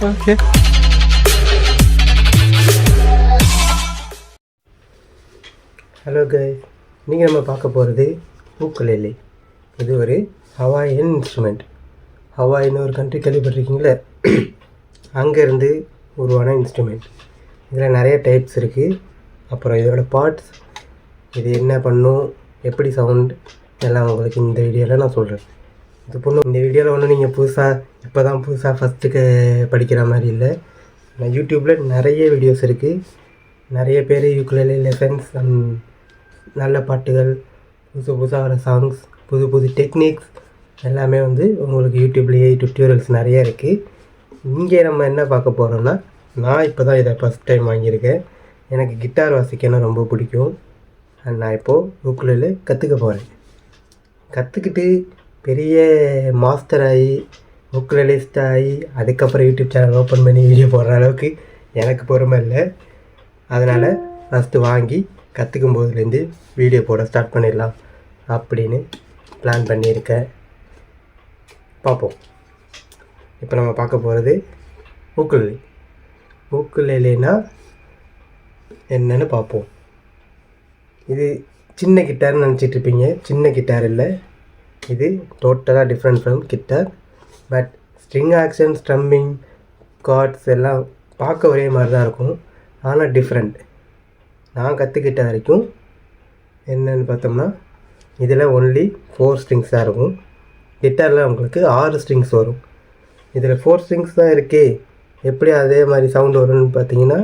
Okay. Hello guys, நீங்கள் நம்ம பார்க்க போகிறது ஊக்குலேலே. இது ஒரு ஹவாயன் இன்ஸ்ட்ருமெண்ட். ஹவாயின்னு ஒரு கண்ட்ரி கேள்விப்பட்டிருக்கீங்களே, அங்கேருந்து உருவான இன்ஸ்ட்ருமெண்ட். இதில் நிறைய டைப்ஸ் இருக்குது. அப்புறம் இதோட பார்ட்ஸ், இது என்ன பண்ணும், எப்படி சவுண்ட், எல்லாம் உங்களுக்கு இந்த வீடியோவில் நான் சொல்கிறேன். இது பொண்ணு இந்த வீடியோவில் ஒன்றும் நீங்கள் இப்போ தான் புதுசாக ஃபஸ்ட்டுக்கு படிக்கிற மாதிரி இல்லை. நான் யூடியூப்பில் நிறைய வீடியோஸ் இருக்குது. நிறைய பேர் யூக்குலேலே லெசன்ஸ் அண்ட் நல்ல பாட்டுகள், புதுசாக வர சாங்ஸ், புது புது டெக்னிக்ஸ் எல்லாமே வந்து உங்களுக்கு யூடியூப்லேயே டியூட்டோரியல்ஸ் நிறைய இருக்குது. இங்கே நம்ம என்ன பார்க்க போகிறோம்னா, நான் இப்போ தான் இதை ஃபஸ்ட் டைம் வாங்கியிருக்கேன். எனக்கு கிட்டார் வாசிக்கணும் ரொம்ப பிடிக்கும். அண்ட் நான் இப்போது ஊக்குலேலே கற்றுக்க போகிறேன். கற்றுக்கிட்டு பெரிய மாஸ்டர் ஆகி ஊக்குலேலிஸ்ட் ஆகி அதுக்கப்புறம் யூடியூப் சேனல் ஓப்பன் பண்ணி வீடியோ போடுற அளவுக்கு எனக்கு பொறுமை இல்லை. அதனால் ஃபஸ்ட்டு வாங்கி கற்றுக்கும் போதுலேருந்து வீடியோ போட ஸ்டார்ட் பண்ணிடலாம் அப்படின்னு பிளான் பண்ணியிருக்கேன். பார்ப்போம். இப்போ நம்ம பார்க்க போகிறது ஊக்குலேலே. ஊக்குலேலேனா என்னன்னு பார்ப்போம். இது சின்ன கிட்டார்னு நினச்சிட்ருப்பீங்க. சின்ன கிட்டார் இல்லை, இது டோட்டலாக different from guitar. But string action, strumming, chords எல்லாம் பார்க்க ஒரே மாதிரி தான் இருக்கும், ஆனால் டிஃப்ரெண்ட். நான் கற்றுக்கிட்ட வரைக்கும் என்னென்னு பார்த்தோம்னா, இதில் ஒன்லி 4 ஸ்ட்ரிங்ஸ் தான் இருக்கும். கிட்டாரில் உங்களுக்கு 6 ஸ்ட்ரிங்ஸ் வரும். இதில் 4 ஸ்ட்ரிங்ஸ் தான் இருக்கே, எப்படி அதே மாதிரி சவுண்ட் வரும்னு பார்த்தீங்கன்னா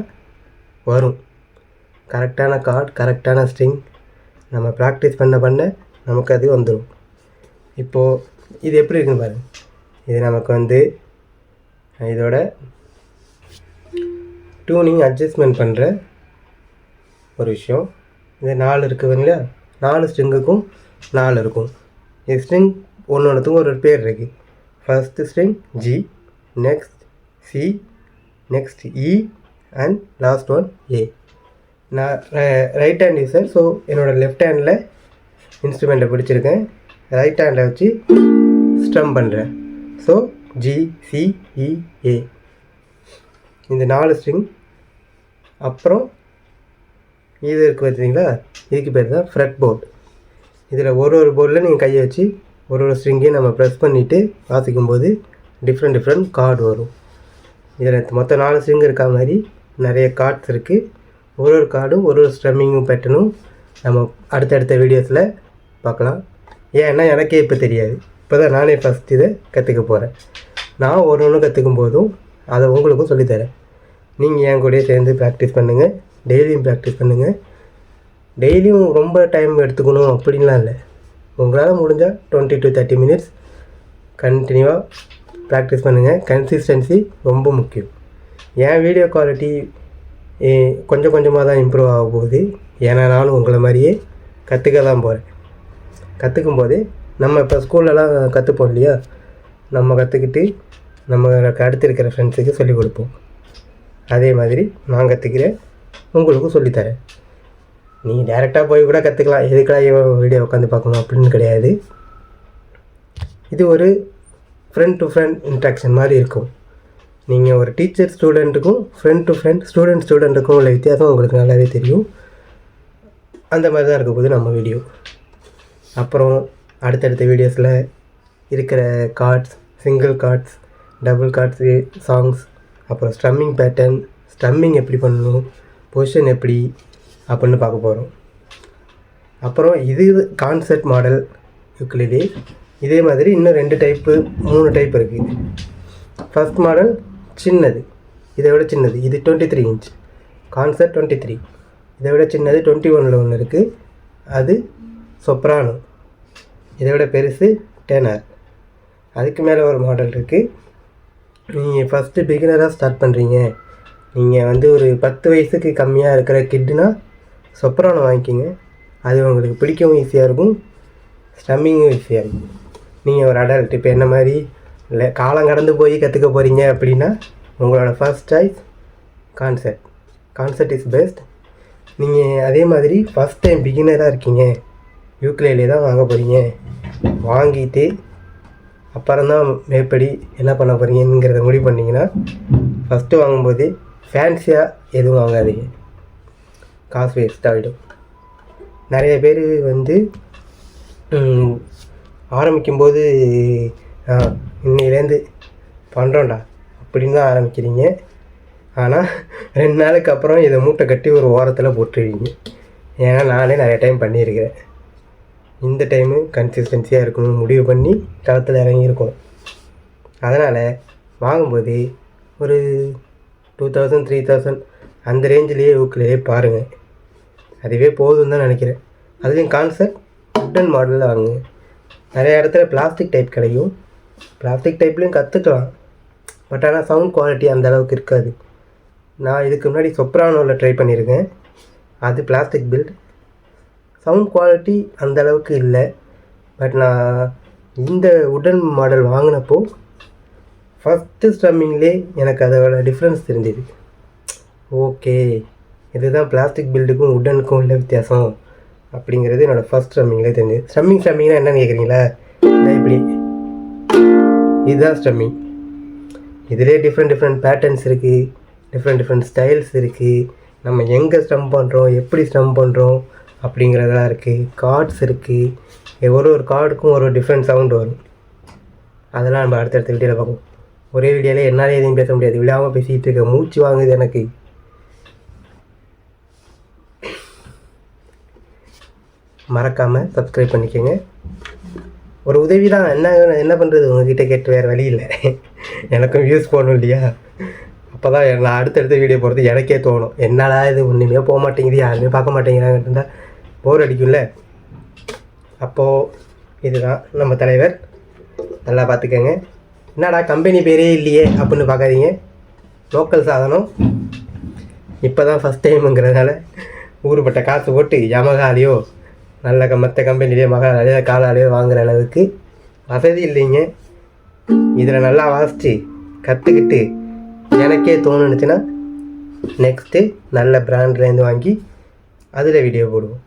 வரும். கரெக்டான கார்ட், கரெக்டான ஸ்ட்ரிங் நம்ம ப்ராக்டிஸ் பண்ண நமக்கு அது வந்துடும். இப்போது இது எப்படி இருக்குன்னு பாருங்கள். இது நமக்கு வந்து இதோட டியூனிங் அட்ஜஸ்ட்மெண்ட் பண்ணுற ஒரு விஷயம். இது 4 இருக்குது இல்லையா, 4 ஸ்ட்ரிங்குக்கும் 4 இருக்கும். இது ஸ்ட்ரிங் ஒன்றுத்துக்கும் ஒரு பேர் இருக்குது. First string G, next C, next E and last one A. நான் ரைட் ஹேண்ட் யூசர், ஸோ என்னோடய லெஃப்ட் ஹேண்டில் இன்ஸ்ட்ருமெண்ட்டை பிடிச்சிருக்கேன், ரைட் ஹேண்டில் வச்சு ஸ்ட்ரம் பண்ணுறேன். So G, C, E, A, இந்த 4 ஸ்ட்ரிங். அப்புறம் இது இருக்குது பார்த்தீங்களா, இதுக்கு பேர் தான் ஃப்ரெட் போர்ட். இதில் ஒரு போர்டில் நீங்கள் கையை வச்சு ஒரு ஸ்ட்ரிங்கையும் நம்ம ப்ரெஸ் பண்ணிவிட்டு வாசிக்கும்போது டிஃப்ரெண்ட் கார்டு வரும். இதில் மொத்தம் 4 ஸ்ட்ரிங் இருக்கா மாதிரி நிறைய கார்ட்ஸ் இருக்குது. ஒரு கார்டும் ஒரு ஸ்ட்ரம்மிங்கும் பேட்டர்னும் நம்ம அடுத்தடுத்த வீடியோஸில் பார்க்கலாம். ஏன்னா எனக்கே இப்போ தெரியாது, இப்போ தான் நானே ஃபஸ்ட் இதை கற்றுக்க போகிறேன். நான் ஒன்று கற்றுக்கும் போதும் அதை உங்களுக்கும் சொல்லித்தரேன். நீங்கள் என் கூடயே சேர்ந்து ப்ராக்டிஸ் பண்ணுங்கள், டெய்லியும் ப்ராக்டிஸ் பண்ணுங்கள். டெய்லியும் ரொம்ப டைம் எடுத்துக்கணும் அப்படின்லாம் இல்லை. உங்களால் முடிஞ்சால் 20 to 30 minutes கண்டினியூவாக ப்ராக்டிஸ் பண்ணுங்கள். கன்சிஸ்டன்சி ரொம்ப முக்கியம். என் வீடியோ குவாலிட்டி கொஞ்சம் கொஞ்சமாக தான் இம்ப்ரூவ் ஆக போகுது. ஏன்னா நானும் உங்களை மாதிரியே கற்றுக்க தான் போகிறேன். கற்றுக்கும் போதே நம்ம இப்போ ஸ்கூல்லலாம் கற்றுப்போம் இல்லையா, நம்ம கற்றுக்கிட்டு நம்மளுக்கு அடுத்து இருக்கிற ஃப்ரெண்ட்ஸுக்கு சொல்லிக் கொடுப்போம். அதே மாதிரி நான் கற்றுக்கிறேன், உங்களுக்கும் சொல்லித்தரேன். நீங்கள் டேரெக்டாக போய் கூட கற்றுக்கலாம், எதுக்கெல்லாம் வீடியோ உட்காந்து பார்க்கணும் அப்படின்னு கிடையாது. இது ஒரு ஃப்ரெண்ட் டு ஃப்ரெண்ட் இன்ட்ராக்ஷன் மாதிரி இருக்கும். நீங்கள் ஒரு டீச்சர் ஸ்டூடெண்ட்டுக்கும், ஃப்ரெண்ட் டு ஃப்ரெண்ட், ஸ்டூடெண்ட்டுக்கும் உள்ள வித்தியாசம் உங்களுக்கு நல்லாவே தெரியும். அந்த மாதிரி தான் இருக்க போது நம்ம வீடியோ. அப்புறம் அடுத்தடுத்த வீடியோஸில் இருக்கிற chords, single chords, double chords, songs, அப்புறம் ஸ்ட்ரம்மிங் பேட்டர்ன், ஸ்ட்ரம்மிங் எப்படி பண்ணணும், பொசிஷன் எப்படி அப்படின்னு பார்க்க போகிறோம். அப்புறம் இது கான்செர்ட் மாடல் யூக்குலேலே. இதே மாதிரி இன்னும் 3 டைப் இருக்குது. ஃபஸ்ட் மாடல் சின்னது, இதை விட சின்னது, இது 23 inch. கான்செர்ட் 23. இதை விட சின்னது 21 ஒன்று இருக்குது, அது சொப்ரானோ. இதை விட பெருசு டெனர். அதுக்கு மேலே ஒரு மாடல் இருக்குது. நீங்கள் ஃபஸ்ட்டு பிகினராக ஸ்டார்ட் பண்ணுறீங்க, நீங்கள் வந்து ஒரு 10 வயசுக்கு கம்மியாக இருக்கிற கிட்னா சொப்ரானோ வாங்கிக்கிங்க. அது உங்களுக்கு பிடிக்கவும் ஈஸியாக இருக்கும், ஸ்ட்ரம்மிங்கும் ஈஸியாக இருக்கும். நீங்கள் ஒரு அடல்ட், இப்போ என்ன மாதிரி இல்லை காலம் கடந்து போய் கற்றுக்க போகிறீங்க அப்படின்னா உங்களோட first choice concert is best. நீங்கள் அதே மாதிரி ஃபஸ்ட் டைம் பிகினராக இருக்கீங்க, யூக்குலேலே தான் வாங்க போகிறீங்க, வாங்கிட்டு அப்புறம்தான் மேற்படி என்ன பண்ண போகிறீங்கிறத முடிவு பண்ணிங்கன்னா ஃபஸ்ட்டு வாங்கும்போது ஃபேன்சியாக எதுவும் வாங்காதீங்க, காசு வேஸ்ட் ஆகிடும். நிறைய பேர் வந்து ஆரம்பிக்கும்போது இன்னிலேருந்து பண்ணுறோண்டா அப்படின்னு தான் ஆரம்பிக்கிறீங்க. ஆனால் 2 நாளுக்கு அப்புறம் இதை மூட்டை கட்டி ஒரு ஓரத்தில் போட்டுருவீங்க. ஏன்னா நானே நிறைய டைம் பண்ணியிருக்கிறேன். இந்த டைமு கன்சிஸ்டன்சியாக இருக்கணும்னு முடிவு பண்ணி களத்தில் இறங்கியிருக்கோம். அதனால் வாங்கும்போது ஒரு 2000 3000 அந்த ரேஞ்சிலேயே ஊக்கிலேயே பாருங்கள், அதுவே போதும் தான் நினைக்கிறேன். அதுலேயும் கான்செப்ட் உட்டன் மாடலில் வாங்குங்க. நிறைய இடத்துல பிளாஸ்டிக் டைப் கிடைக்கும், பிளாஸ்டிக் டைப்லேயும் கற்றுக்கலாம். பட் ஆனால் சவுண்ட் குவாலிட்டி அந்த அளவுக்கு இருக்காது. நான் இதுக்கு முன்னாடி சொப்ரானோவில் ட்ரை பண்ணியிருக்கேன், அது பிளாஸ்டிக் பில்ட், சவுண்ட் குவாலிட்டி அந்த அளவுக்கு இல்லை. பட் நான் இந்த உடன் மாடல் வாங்கினப்போ ஃபஸ்ட்டு ஸ்ட்ரம்மிங்லே எனக்கு அதோட டிஃப்ரென்ஸ் தெரிஞ்சுது. ஓகே, இதுதான் பிளாஸ்டிக் பில்டுக்கும் உடனுக்கும் உள்ள வித்தியாசம் அப்படிங்கிறது என்னோடய ஃபஸ்ட் ஸ்ட்ரம்மிங்லேயே தெரிஞ்சுது. ஸ்ட்ரம்மிங்னா என்னென்னு கேட்குறீங்களா? இப்படி இதுதான் ஸ்ட்ரம்மிங். இதிலே டிஃப்ரெண்ட் பேட்டர்ன்ஸ் இருக்குது, டிஃப்ரெண்ட் ஸ்டைல்ஸ் இருக்குது. நம்ம எங்கே ஸ்ட்ரம் பண்ணுறோம், எப்படி ஸ்ட்ரம் பண்ணுறோம் அப்படிங்கிறதெல்லாம் இருக்குது. கார்ட்ஸ் இருக்குது, ஒரு கார்டுக்கும் ஒரு டிஃப்ரெண்ட் சவுண்டு வரும். அதெல்லாம் நம்ம அடுத்தடுத்த வீடியோவில் பார்ப்போம். ஒரே வீடியோவில் என்னாலே எதையும் பேச முடியாது, விழாமல் பேசிகிட்டு இருக்க மூச்சு வாங்குது எனக்கு. மறக்காமல் சப்ஸ்கிரைப் பண்ணிக்கோங்க. ஒரு உதவி தான், என்ன பண்ணுறது, உங்ககிட்ட கேட்டு வேறு வழி இல்லை. எனக்கும் வியூஸ் போகணும் இல்லையா? அப்போ தான் நான் அடுத்தடுத்த வீடியோ போகிறது எனக்கே தோணும். என்னடா இது ஒன்றுமே போக மாட்டேங்குது, யாருமே பார்க்க மாட்டேங்கிறாங்கன்னு இருந்தால் போர் அடிக்கும்ல. அப்போது இதுதான் நம்ம தலைவர், நல்லா பார்த்துக்கோங்க. என்னடா கம்பெனி பேரே இல்லையே அப்படின்னு பார்க்காதீங்க. லோக்கல் சாதனம், இப்போ தான் ஃபஸ்ட் டைமுங்கிறதுனால ஊருப்பட்ட காசு போட்டு யமகாலையோ நல்ல மற்ற கம்பெனிலேயோ மகாலையோ காலாலேயோ வாங்குகிற அளவுக்கு வசதி இல்லைங்க. இதில் நல்லா வாசித்து கற்றுக்கிட்டு எனக்கே தோணுச்சுன்னா நெக்ஸ்ட்டு நல்ல பிராண்ட்லேருந்து வாங்கி அதில் வீடியோ போடுவோம்.